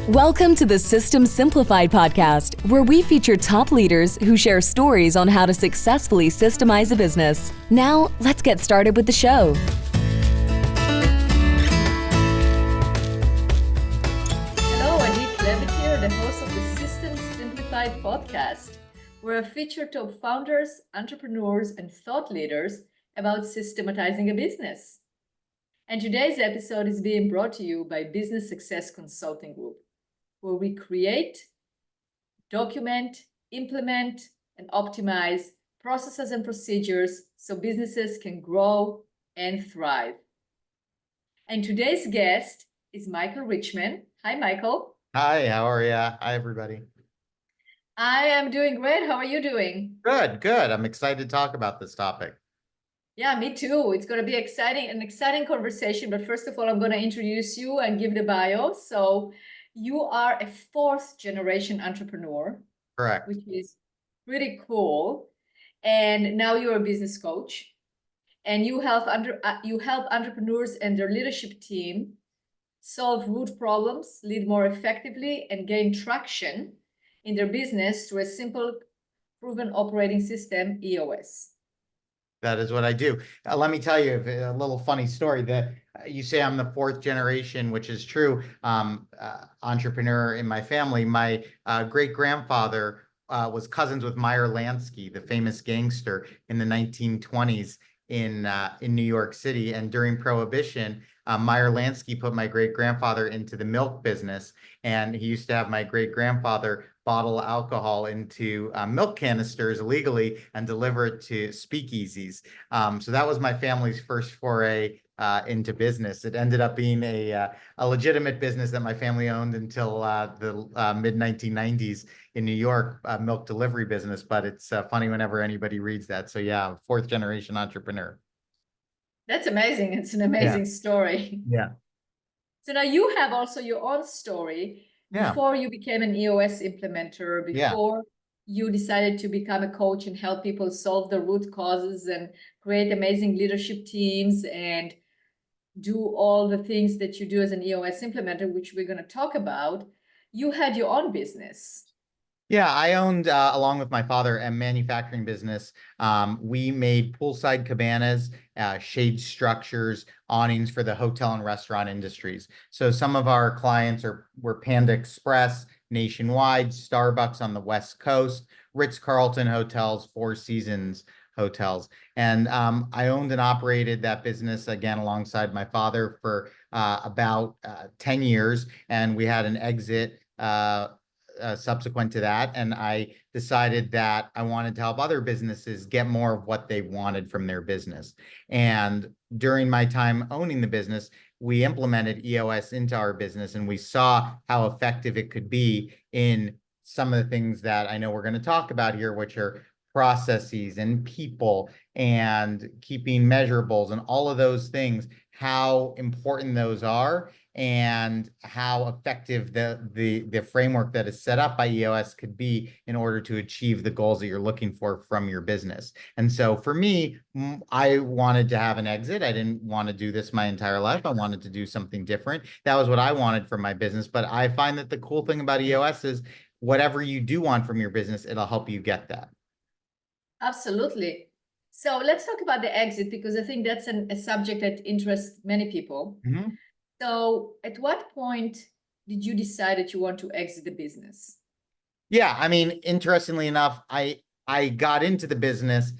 Welcome to the System Simplified podcast, where we feature top leaders who share stories on how to successfully systemize a business. Now, let's get started with the show. Hello, I'm Klevit here, the host of the System Simplified podcast, where I feature top founders, entrepreneurs, and thought leaders about systematizing a business. And today's episode is being brought to you by Business Success Consulting Group, where we create, document, implement, and optimize processes and procedures so businesses can grow and thrive. And today's guest is Michael Richman. Hi, Michael. Hi, how are you? Hi, everybody. I am doing great. How are you doing? Good. I'm excited to talk about this topic. Yeah, me too. It's going to be an exciting conversation. But first of all, I'm going to introduce you and give the bio. So you are a fourth generation entrepreneur. Correct. Which is pretty cool. And now you're a business coach, and you help entrepreneurs and their leadership team solve root problems, lead more effectively, and gain traction in their business through a simple, proven operating system, EOS. That is what I do. Let me tell you a little funny story. That you say I'm the fourth generation, which is true. Entrepreneur in my family. My great-grandfather was cousins with Meyer Lansky, the famous gangster in the 1920s in New York City. And during Prohibition, Meyer Lansky put my great-grandfather into the milk business, and he used to have my great-grandfather bottle alcohol into milk canisters illegally and deliver it to speakeasies. So that was my family's first foray into business. It ended up being a legitimate business that my family owned until the mid-1990s in New York, milk delivery business. But it's funny whenever anybody reads that. So yeah, fourth generation entrepreneur. That's amazing. It's an amazing story. Yeah. So now you have also your own story. Before you became an EOS implementer, before you decided to become a coach and help people solve the root causes and create amazing leadership teams and do all the things that you do as an EOS implementer, which we're going to talk about, you had your own business. Yeah, I owned, along with my father, a manufacturing business. We made poolside cabanas, shade structures, awnings for the hotel and restaurant industries. So some of our clients were Panda Express nationwide, Starbucks on the West Coast, Ritz-Carlton hotels, Four Seasons hotels. And I owned and operated that business, again, alongside my father for about 10 years. And we had an exit subsequent to that, and I decided that I wanted to help other businesses get more of what they wanted from their business. And during my time owning the business, we implemented EOS into our business, and we saw how effective it could be in some of the things that I know we're going to talk about here, which are processes and people and keeping measurables and all of those things, how important those are, and how effective the framework that is set up by EOS could be in order to achieve the goals that you're looking for from your business. And so for me, I wanted to have an exit. I didn't want to do this my entire life. I wanted to do something different. That was what I wanted from my business. But I find that the cool thing about EOS is whatever you do want from your business, it'll help you get that. Absolutely. So let's talk about the exit, because I think that's a subject that interests many people. Mm-hmm. So at what point did you decide that you want to exit the business? Yeah, I mean, interestingly enough, I got into the business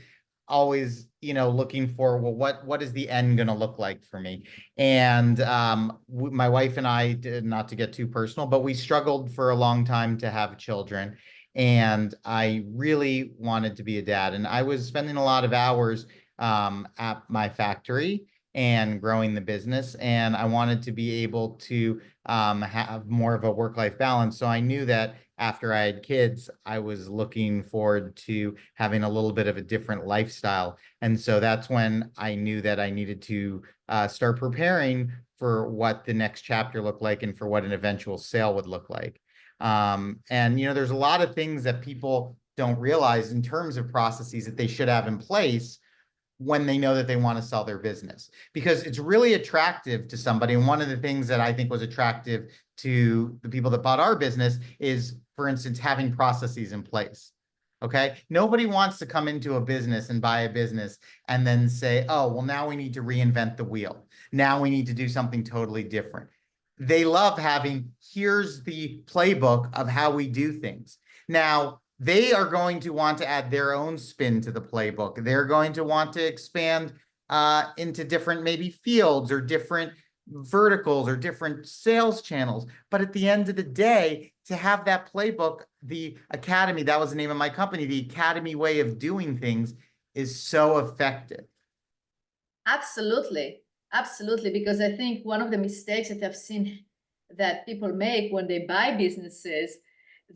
always, looking for, well, what is the end going to look like for me? And my wife and I, not to get too personal, but we struggled for a long time to have children. And I really wanted to be a dad. And I was spending a lot of hours at my factory and growing the business. And I wanted to be able to have more of a work-life balance. So I knew that after I had kids, I was looking forward to having a little bit of a different lifestyle. And so that's when I knew that I needed to start preparing for what the next chapter looked like and for what an eventual sale would look like. And, there's a lot of things that people don't realize in terms of processes that they should have in place when they know that they want to sell their business, because it's really attractive to somebody. And one of the things that I think was attractive to the people that bought our business is, for instance, having processes in place. Okay. Nobody wants to come into a business and buy a business and then say, oh, well, now we need to reinvent the wheel. Now we need to do something totally different. They love having, here's the playbook of how we do things. Now, they are going to want to add their own spin to the playbook. They're going to want to expand into different maybe fields or different verticals or different sales channels. But at the end of the day, to have that playbook, the Academy, that was the name of my company, the Academy way of doing things is so effective. Absolutely. Absolutely. Because I think one of the mistakes that I've seen that people make when they buy businesses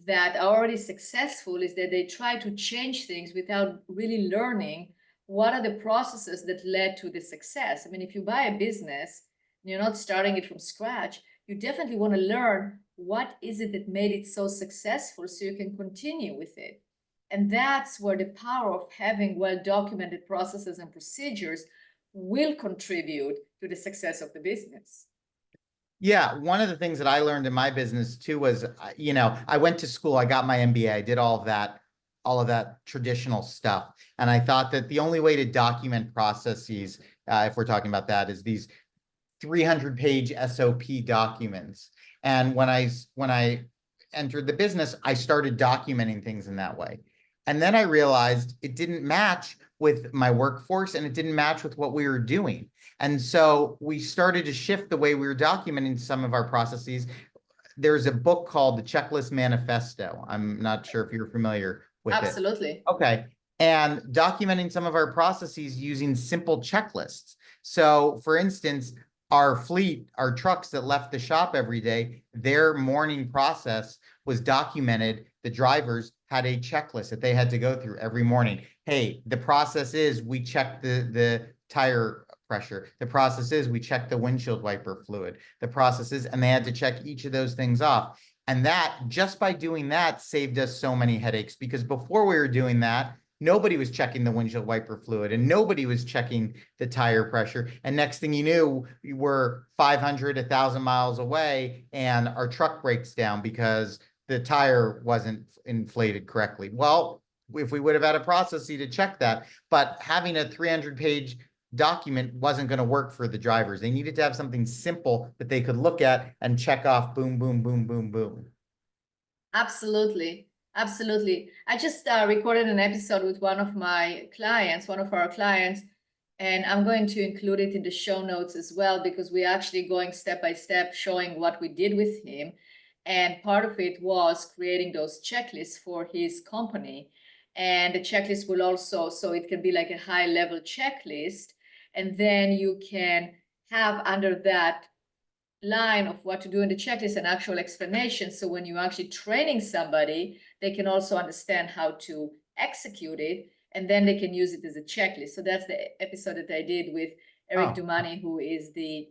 that are already successful is that they try to change things without really learning what are the processes that led to the success. I mean, if you buy a business and you're not starting it from scratch, you definitely want to learn what is it that made it so successful so you can continue with it. And that's where the power of having well-documented processes and procedures will contribute to the success of the business. Yeah, one of the things that I learned in my business too was, I went to school, I got my MBA, I did all of that traditional stuff. And I thought that the only way to document processes, if we're talking about that, is these 300-page SOP documents. And when I entered the business, I started documenting things in that way. And then I realized it didn't match with my workforce and it didn't match with what we were doing. And so we started to shift the way we were documenting some of our processes. There's a book called The Checklist Manifesto. I'm not sure if you're familiar with it. Absolutely. Okay. And documenting some of our processes using simple checklists. So for instance, our fleet, our trucks that left the shop every day, their morning process was documented. The drivers had a checklist that they had to go through every morning. Hey, the process is we check the tire pressure. The process is we check the windshield wiper fluid. The process is, and they had to check each of those things off. And that, just by doing that, saved us so many headaches, because before we were doing that, nobody was checking the windshield wiper fluid and nobody was checking the tire pressure. And next thing you knew, we were 500, 1,000 miles away and our truck breaks down because the tire wasn't inflated correctly. Well, if we would have had a process to check that, but having a 300-page document wasn't going to work for the drivers. They needed to have something simple that they could look at and check off, boom, boom, boom, boom, boom. Absolutely. Absolutely. I just recorded an episode with one of our clients, and I'm going to include it in the show notes as well, because we're actually going step by step showing what we did with him. And part of it was creating those checklists for his company. And the checklist will also, so it can be like a high level checklist. And then you can have under that line of what to do in the checklist an actual explanation. So when you're actually training somebody, they can also understand how to execute it, and then they can use it as a checklist. So that's the episode that I did with Eric Dumani, who is the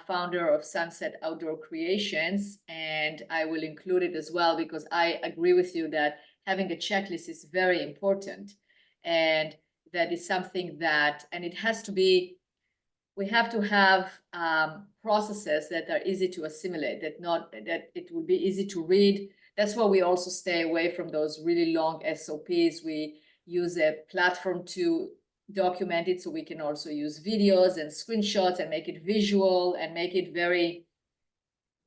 founder of Sunset Outdoor Creations. And I will include it as well, because I agree with you that having a checklist is very important. And that is something that, and it has to be, we have to have processes that are easy to assimilate, that it will be easy to read. That's why we also stay away from those really long SOPs. We use a platform to document it, so we can also use videos and screenshots and make it visual and make it very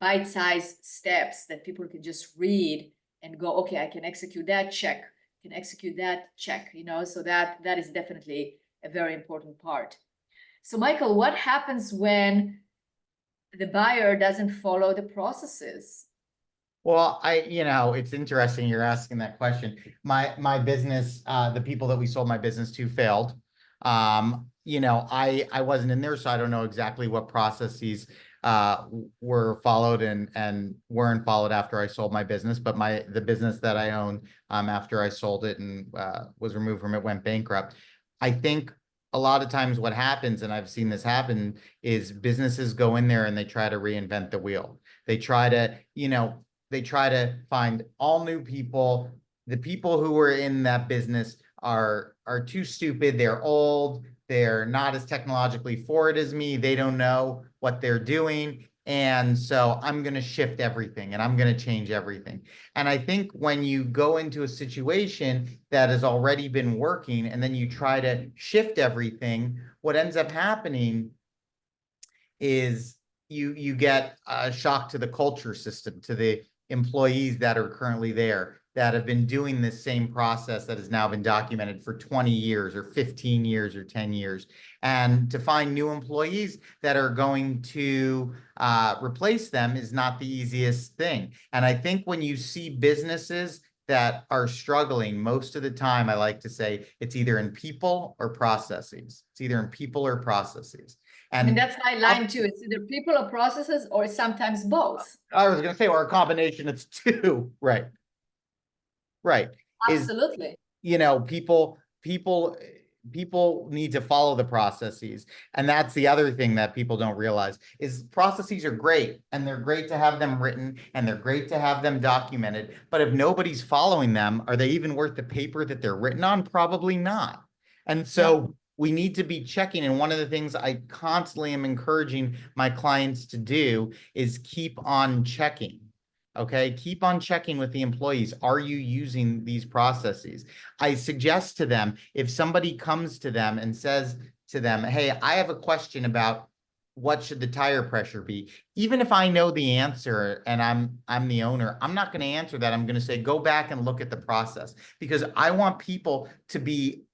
bite-sized steps that people can just read and go, okay, I can execute that, check, can execute that, check, so that is definitely a very important part. So Michael, what happens when the buyer doesn't follow the processes? Well, it's interesting you're asking that question. My business, the people that we sold my business to failed. I wasn't in there, so I don't know exactly what processes were followed and weren't followed after I sold my business. But the business that I own, after I sold it and was removed from it, went bankrupt. I think a lot of times what happens, and I've seen this happen, is businesses go in there and they try to reinvent the wheel. They try to find all new people. The people who were in that business are too stupid. They're old. they're not as technologically forward as me. They don't know what they're doing. And so I'm going to shift everything and I'm going to change everything. And I think when you go into a situation that has already been working and then you try to shift everything, what ends up happening is you get a shock to the culture system, to the employees that are currently there, that have been doing this same process that has now been documented for 20 years or 15 years or 10 years. And to find new employees that are going to replace them is not the easiest thing. And I think when you see businesses that are struggling, most of the time, I like to say it's either in people or processes. It's either in people or processes. I mean, that's my line too. It's either people or processes, or sometimes both. I was going to say, or a combination, it's two. Right. Right. Absolutely. People need to follow the processes. And that's the other thing that people don't realize is processes are great and they're great to have them written and they're great to have them documented. But if nobody's following them, are they even worth the paper that they're written on? Probably not. And so we need to be checking. And one of the things I constantly am encouraging my clients to do is keep on checking. Okay, keep on checking with the employees. Are you using these processes? I suggest to them, if somebody comes to them and says to them, hey, I have a question about what should the tire pressure be? Even if I know the answer and I'm the owner, I'm not going to answer that. I'm going to say, go back and look at the process, because I want people to be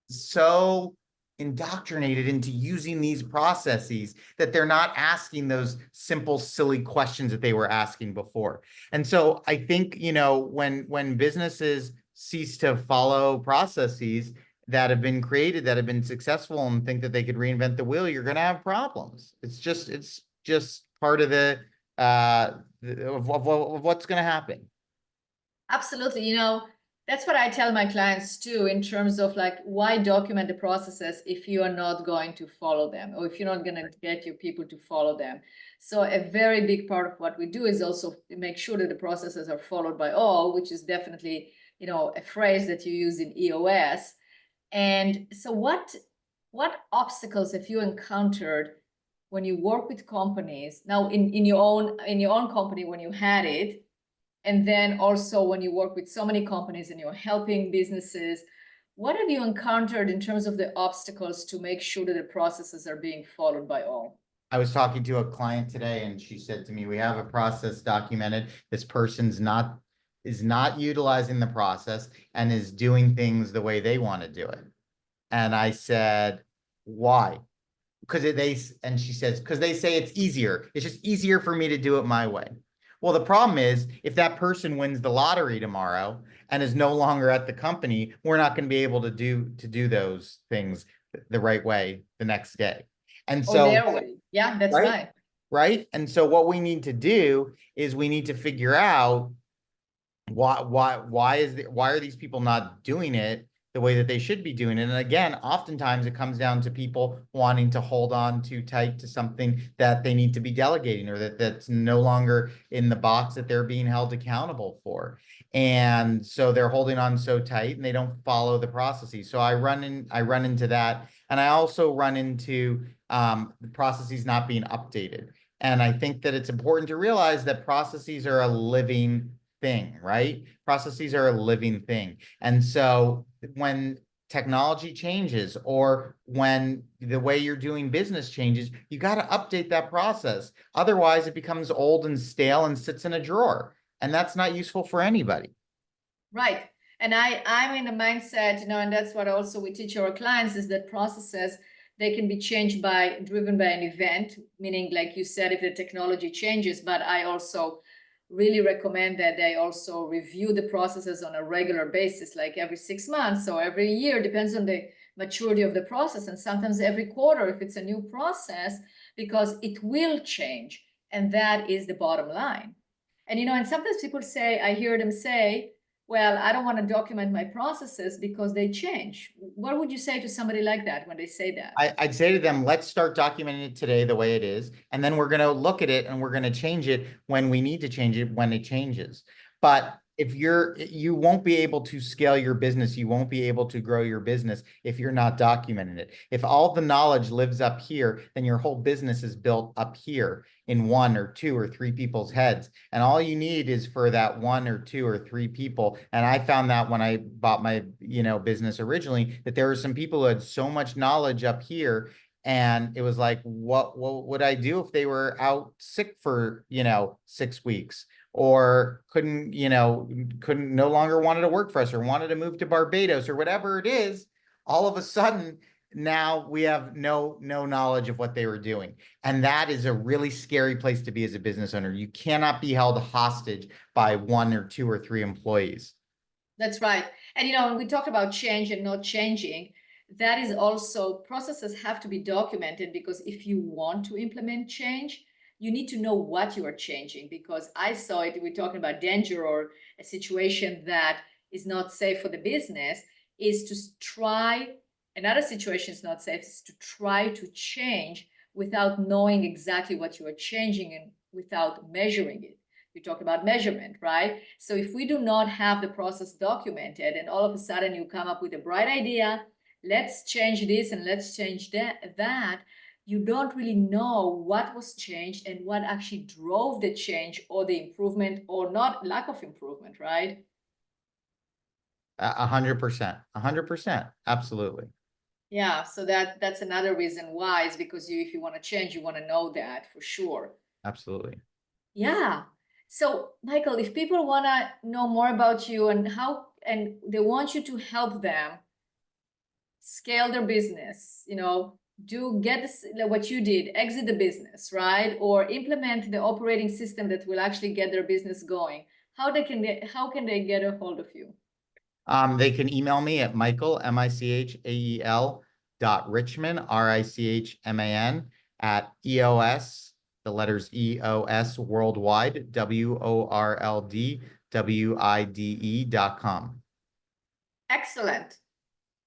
so indoctrinated into using these processes that they're not asking those simple, silly questions that they were asking before. And so I think, when businesses cease to follow processes that have been created, that have been successful, and think that they could reinvent the wheel, you're going to have problems. It's just part of of what's going to happen. Absolutely. That's what I tell my clients too, in terms of like, why document the processes if you are not going to follow them, or if you're not going to get your people to follow them. So a very big part of what we do is also make sure that the processes are followed by all, which is definitely, a phrase that you use in EOS. And so what obstacles have you encountered when you work with companies now in your own company when you had it? And then also when you work with so many companies and you're helping businesses, what have you encountered in terms of the obstacles to make sure that the processes are being followed by all? I was talking to a client today and she said to me, we have a process documented. This person's is not utilizing the process and is doing things the way they want to do it. And I said, why? And she says, because they say it's easier. It's just easier for me to do it my way. Well, the problem is if that person wins the lottery tomorrow and is no longer at the company, we're not going to be able to do those things the right way the next day. And so their way. Yeah, that's right. Right. And so what we need to do is we need to figure out why are these people not doing it the way that they should be doing it. And again, oftentimes it comes down to people wanting to hold on too tight to something that they need to be delegating, or that's no longer in the box that they're being held accountable for. And so they're holding on so tight and they don't follow the processes. So I run into that. And I also run into the processes not being updated. And I think that it's important to realize that processes are a living thing, right? Processes are a living thing. And so when technology changes, or when the way you're doing business changes, you got to update that process. Otherwise, it becomes old and stale and sits in a drawer. And that's not useful for anybody. Right. And I'm in the mindset, and that's what also we teach our clients, is that processes, they can be changed driven by an event, meaning, like you said, if the technology changes, but I also really recommend that they also review the processes on a regular basis, like every 6 months or every year, depends on the maturity of the process, and sometimes every quarter if it's a new process, because it will change. And that is the bottom line. And and sometimes people say, I hear them say, well, I don't want to document my processes because they change. What would you say to somebody like that when they say that? I'd say to them, let's start documenting it today the way it is. And then we're going to look at it and we're going to change it when we need to change it, when it changes. But you won't be able to scale your business. You won't be able to grow your business if you're not documenting it. If all the knowledge lives up here, then your whole business is built up here in 1 or 2 or 3 people's heads. And all you need is for that 1 or 2 or 3 people. And I found that when I bought my, business originally, that there were some people who had so much knowledge up here. And it was like, what would I do if they were out sick for, 6 weeks? Or couldn't no longer wanted to work for us or wanted to move to Barbados or whatever it is. All of a sudden, now we have no knowledge of what they were doing. And that is a really scary place to be as a business owner. You cannot be held hostage by 1 or 2 or 3 employees. That's right. And when we talk about change and not changing, that is also, processes have to be documented, because if you want to implement change, you need to know what you are changing. Because I saw it, we're talking about danger or a situation that is not safe for the business, is to try, another situation is not safe, is to try to change without knowing exactly what you are changing and without measuring it. You talk about measurement, right? So if we do not have the process documented and all of a sudden you come up with a bright idea, let's change this and let's change that, you don't really know what was changed and what actually drove the change or the improvement or not, lack of improvement, right? 100%, absolutely. Yeah, so that's another reason why, is because if you want to change, you want to know that for sure. Absolutely. Yeah. So Michael, if people want to know more about you and they want you to help them scale their business, get this, what you did, exit the business, right? Or implement the operating system that will actually get their business going. How can they get a hold of you? They can email me at Michael, MICHAEL .Richman, RICHMAN at EOS, the letters EOS Worldwide, WORLDWIDE.com. Excellent.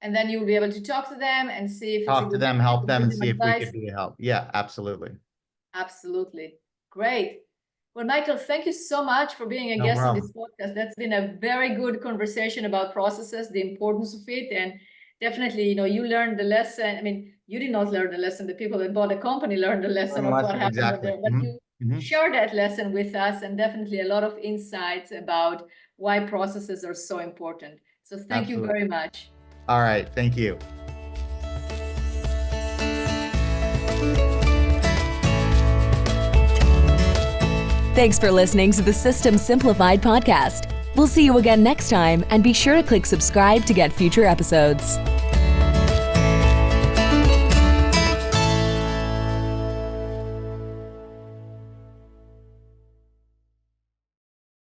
And then you'll be able to talk to them and see if talk to them, help them, and see if we could be a help. Yeah, absolutely. Absolutely. Great. Well, Michael, thank you so much for being a guest on this podcast. That's been a very good conversation about processes, the importance of it. And definitely, you learned the lesson. I mean, you did not learn the lesson. The people that bought the company learned the lesson of what happened. Exactly. But you shared that lesson with us, and definitely a lot of insights about why processes are so important. So thank you very much. All right. Thank you. Thanks for listening to the System Simplified podcast. We'll see you again next time, and be sure to click subscribe to get future episodes.